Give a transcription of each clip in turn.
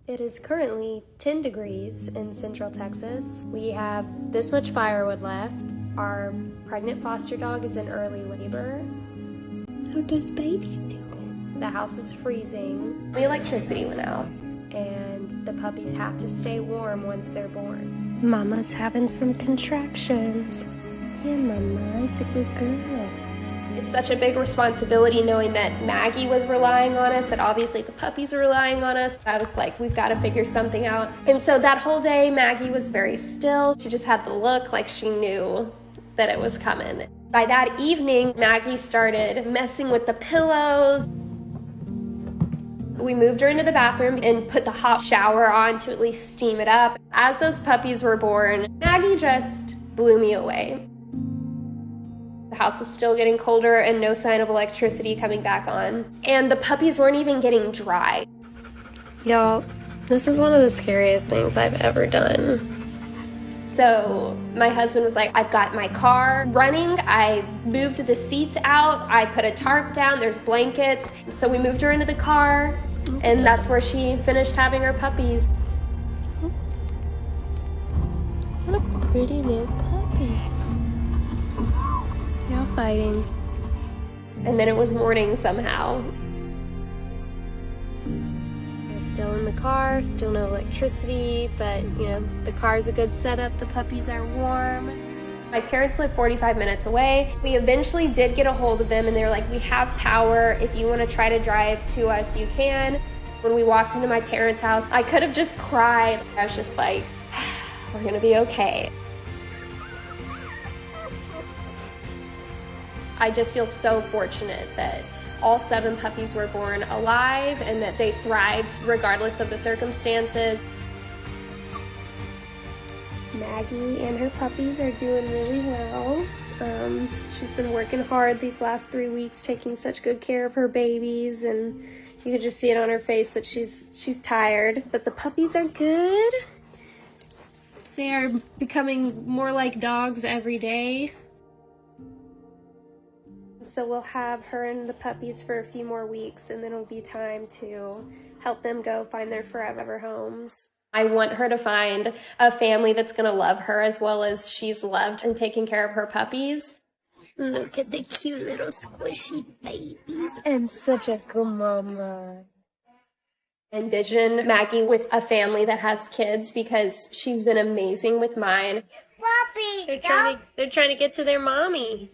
It is currently 10 degrees in central Texas. We have this much firewood left. Our pregnant foster dog is in early labor. How does babies do? The house is freezing. The electricity went out. And the puppies have to stay warm once they're born. Mama's having some contractions. Yeah, Mama is a good girl. It's such a big responsibility knowing that Maggie was relying on us, that obviously the puppies are relying on us. I was like, we've got to figure something out. And so that whole day, Maggie was very still. She just had the look like she knew that it was coming. By that evening, Maggie started messing with the pillows. We moved her into the bathroom and put the hot shower on to at least steam it up. As those puppies were born, Maggie just blew me away. The house was still getting colder and no sign of electricity coming back on. And the puppies weren't even getting dry. Y'all, this is one of the scariest things I've ever done. So my husband was like, I've got my car running. I moved the seats out. I put a tarp down. There's blankets. So we moved her into the car, and that's where she finished having her puppies. What a pretty little puppy. Y'all fighting. And then it was morning somehow. They're still in the car, still no electricity, but you know, the car's a good setup, the puppies are warm. My parents live 45 minutes away. We eventually did get a hold of them and they were like, we have power. If you want to try to drive to us, you can. When we walked into my parents' house, I could have just cried. I was just like, we're gonna be okay. I just feel so fortunate that all 7 puppies were born alive and that they thrived regardless of the circumstances. Maggie and her puppies are doing really well. She's been working hard these last 3 weeks, taking such good care of her babies, and you can just see it on her face that she's tired. But the puppies are good. They are becoming more like dogs every day. So we'll have her and the puppies for a few more weeks, and then it'll be time to help them go find their forever homes. I want her to find a family that's going to love her as well as she's loved and taking care of her puppies. Look at the cute little squishy babies. And such a good mama. Envision Maggie with a family that has kids because she's been amazing with mine. Puppy, they're trying to get to their mommy.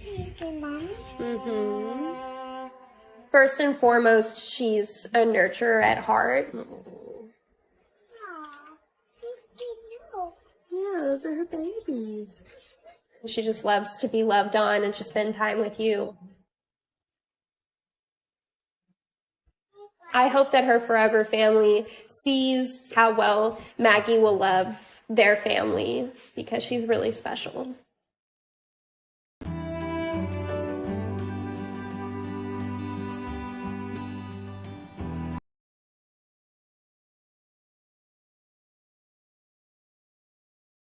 First and foremost, she's a nurturer at heart. Yeah, those are her babies. She just loves to be loved on and to spend time with you. I hope that her forever family sees how well Maggie will love their family because she's really special.